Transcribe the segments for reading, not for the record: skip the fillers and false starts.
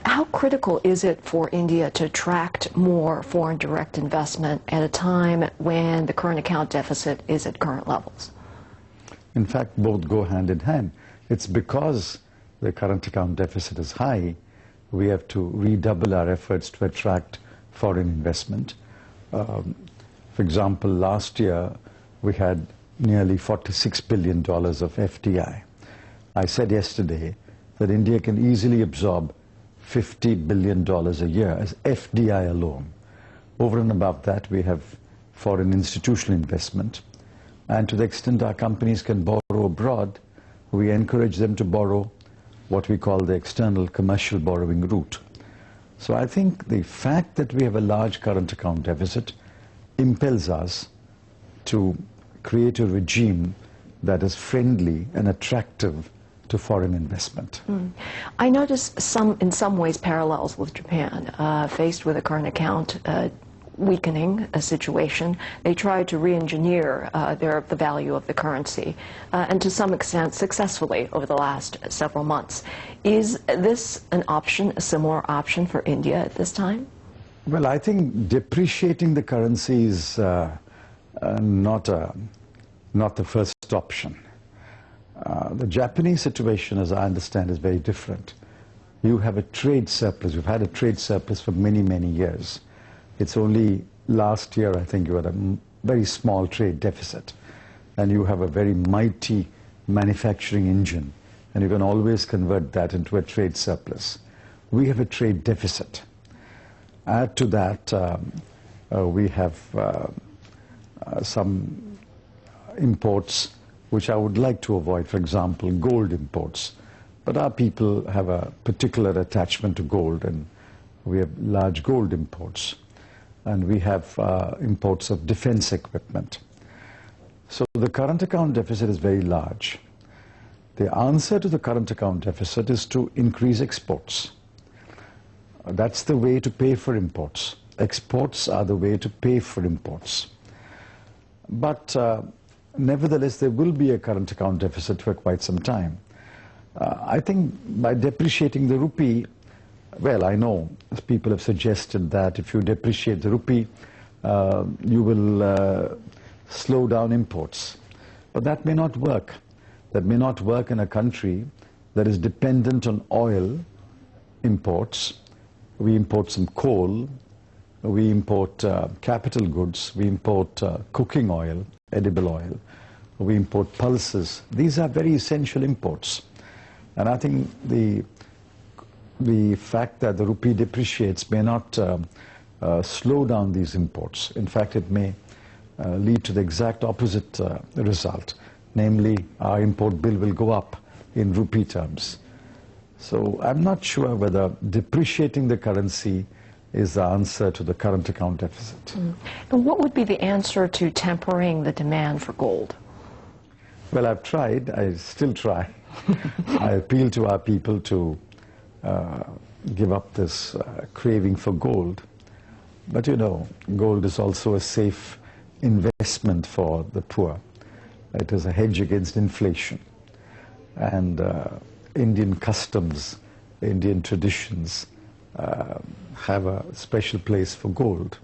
How critical is it for India to attract more foreign direct investment at a time when the current account deficit is at current levels? In fact, both go hand in hand. It's because the current account deficit is high, we have to redouble our efforts to attract foreign investment. For example, last year we had nearly $46 billion of FDI. I said yesterday that India can easily absorb $50 billion a year as FDI alone. Over and above that, we have foreign institutional investment. And to the extent our companies can borrow abroad, we encourage them to borrow what we call the external commercial borrowing route. So I think the fact that we have a large current account deficit impels us to create a regime that is friendly and attractive to foreign investment. I notice in some ways parallels with Japan. Faced with a current account weakening situation, they tried to re-engineer the value of the currency, and to some extent successfully over the last several months. Is this an option, a similar option for India at this time? Well, I think depreciating the currency is not the first option. The Japanese situation, as I understand, is very different. You have a trade surplus. You've had a trade surplus for many, many years. It's only last year, I think, you had a very small trade deficit. And you have a very mighty manufacturing engine. And you can always convert that into a trade surplus. We have a trade deficit. Add to that, we have some imports which I would like to avoid, for example, gold imports. But our people have a particular attachment to gold, and we have large gold imports. And we have imports of defense equipment. So the current account deficit is very large. The answer to the current account deficit is to increase exports. That's the way to pay for imports. Exports are the way to pay for imports. But nevertheless, there will be a current account deficit for quite some time. I think by depreciating the rupee, well, I know people have suggested that if you depreciate the rupee, you will slow down imports. But that may not work. That may not work in a country that is dependent on oil imports. We import some coal, we import capital goods, we import cooking oil, edible oil, we import pulses. These are very essential imports. And I think the fact that the rupee depreciates may not slow down these imports. In fact, it may lead to the exact opposite result. Namely, our import bill will go up in rupee terms. So I'm not sure whether depreciating the currency is the answer to the current account deficit. And what would be the answer to tempering the demand for gold? Well, I've tried. I still try. I appeal to our people to give up this craving for gold. But you know, gold is also a safe investment for the poor. It is a hedge against inflation. And Indian customs, Indian traditions have a special place for gold.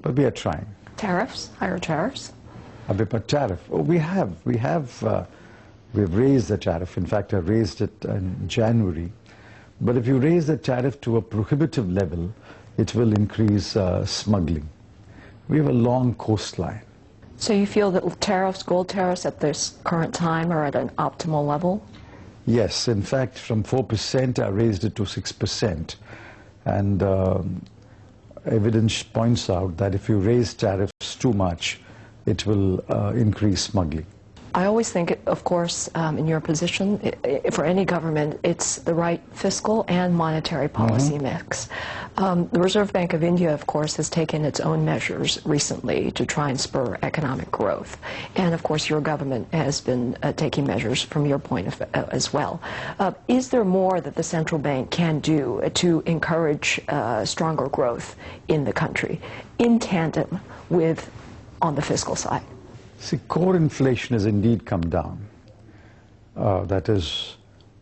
But we are trying. Tariffs? Higher tariffs? About tariff? Oh, we've raised the tariff. In fact, I raised it in January. But if you raise the tariff to a prohibitive level, it will increase smuggling. We have a long coastline. So you feel that tariffs, gold tariffs at this current time are at an optimal level? Yes. In fact, from 4%, I raised it to 6%. And evidence points out that if you raise tariffs too much, it will increase smuggling. I always think, of course, in your position, for any government, it's the right fiscal and monetary policy mix. The Reserve Bank of India, of course, has taken its own measures recently to try and spur economic growth. And, of course, your government has been taking measures from your point of as well. Is there more that the central bank can do to encourage stronger growth in the country in tandem with on the fiscal side? See, core inflation has indeed come down. That is,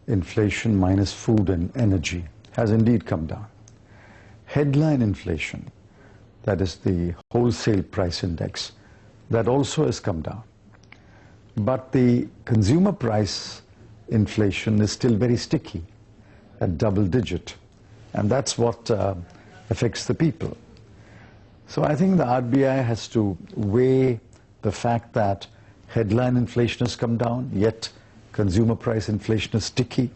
inflation minus food and energy has indeed come down. Headline inflation, that is the wholesale price index, that also has come down. But the consumer price inflation is still very sticky at double digit, and that's what affects the people. So I think the RBI has to weigh the fact that headline inflation has come down, yet consumer price inflation is sticky.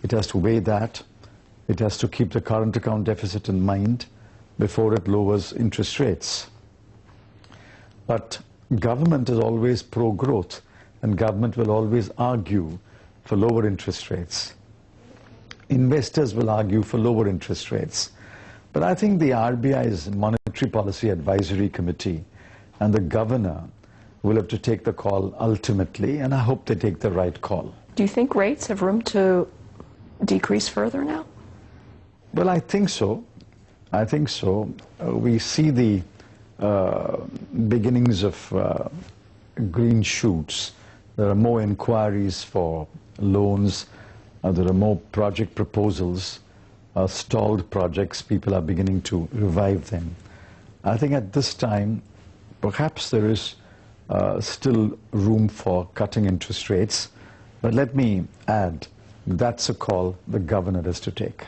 It has to weigh that. It has to keep the current account deficit in mind before it lowers interest rates. But government is always pro-growth, and government will always argue for lower interest rates. Investors will argue for lower interest rates. But I think the RBI's Monetary Policy Advisory Committee and the governor will have to take the call ultimately, and I hope they take the right call. Do you think rates have room to decrease further now? Well, I think so. I think so. We see the beginnings of green shoots. There are more inquiries for loans. There are more project proposals. Stalled projects, people are beginning to revive them. I think at this time, perhaps there is still room for cutting interest rates. But let me add, that's a call the governor has to take.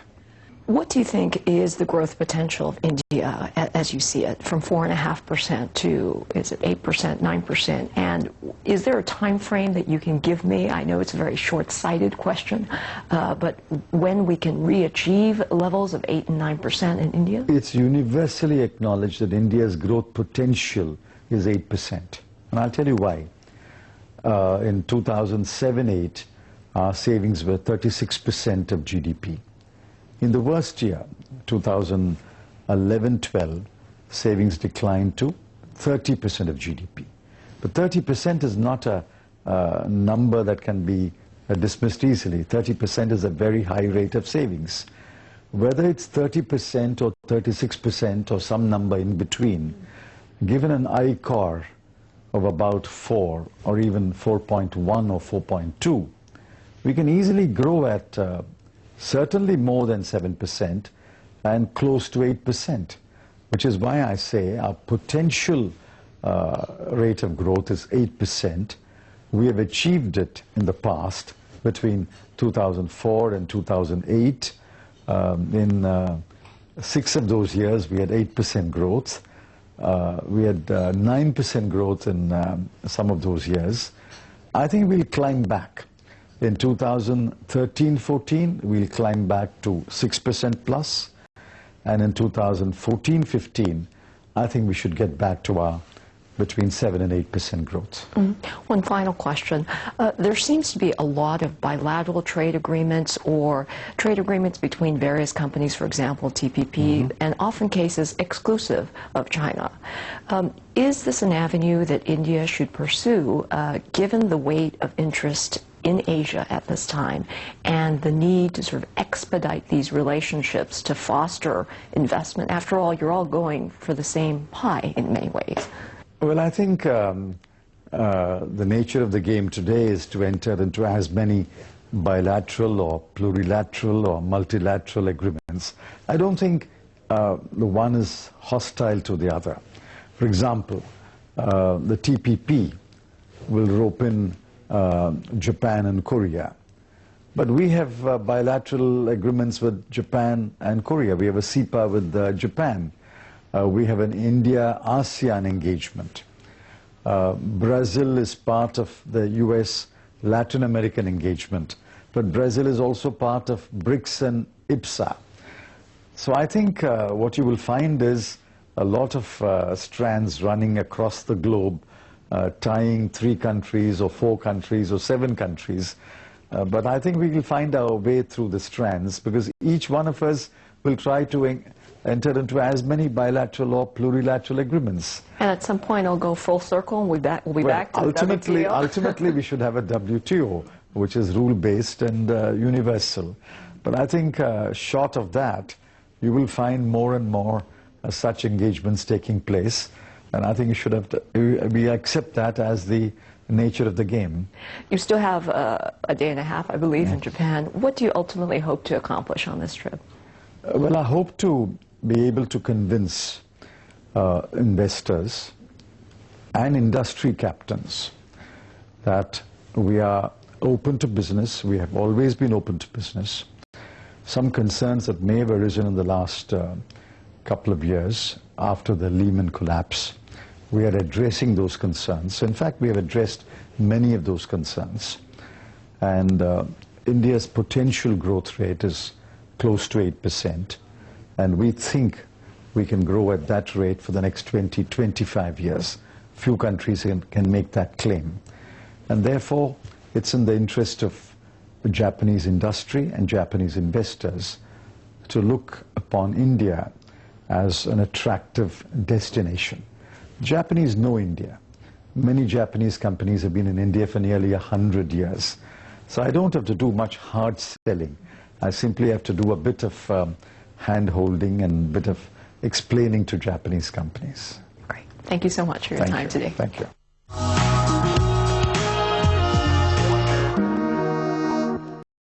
What do you think is the growth potential of India as you see it, from 4.5% to, is it 8%, 9%? And is there a time frame that you can give me? I know it's a very short-sighted question, but when we can re-achieve levels of 8 and 9% in India? It's universally acknowledged that India's growth potential is 8%. And I'll tell you why. In 2007-8, our savings were 36% of GDP. In the worst year, 2011-12, savings declined to 30% of GDP. But 30% is not a number that can be dismissed easily. 30% is a very high rate of savings. Whether it's 30% or 36% or some number in between, given an ICAR of about 4 or even 4.1 or 4.2, we can easily grow at certainly more than 7% and close to 8%, which is why I say our potential rate of growth is 8%. We have achieved it in the past between 2004 and 2008. In 6 of those years, we had 8% growth. We had 9% growth in some of those years. I think we'll climb back. In 2013-14, we'll climb back to 6% plus. And in 2014-15, I think we should get back to our between 7 and 8% growth. One final question. There seems to be a lot of bilateral trade agreements or trade agreements between various companies, for example, TPP, and often cases exclusive of China. Is this an avenue that India should pursue, given the weight of interest in Asia at this time and the need to sort of expedite these relationships to foster investment? After all, you're all going for the same pie in many ways. Well, I think the nature of the game today is to enter into as many bilateral or plurilateral or multilateral agreements. I don't think the one is hostile to the other. For example, the TPP will rope in Japan and Korea. But we have bilateral agreements with Japan and Korea. We have a CEPA with Japan. We have an India-ASEAN engagement. Brazil is part of the US Latin American engagement. But Brazil is also part of BRICS and IPSA. So I think what you will find is a lot of strands running across the globe, tying 3 countries or 4 countries or 7 countries. But I think we will find our way through the strands, because each one of us will try to enter into as many bilateral or plurilateral agreements. And at some point it'll go full circle and we'll be back to ultimately, the WTO. Ultimately we should have a WTO, which is rule-based and universal. But I think short of that, you will find more and more such engagements taking place. And I think you should have to, we accept that as the nature of the game. You still have a day and a half, I believe, in Japan. What do you ultimately hope to accomplish on this trip? Well, I hope to be able to convince investors and industry captains that we are open to business. We have always been open to business. Some concerns that may have arisen in the last couple of years after the Lehman collapse, we are addressing those concerns. In fact, we have addressed many of those concerns. And India's potential growth rate is close to 8%. And we think we can grow at that rate for the next 20, 25 years. Few countries can make that claim. And therefore, it's in the interest of the Japanese industry and Japanese investors to look upon India as an attractive destination. Japanese know India. Many Japanese companies have been in India for nearly 100 years. So I don't have to do much hard selling. I simply have to do a bit of hand-holding and a bit of explaining to Japanese companies. Great. Thank you so much for your time today. Thank you.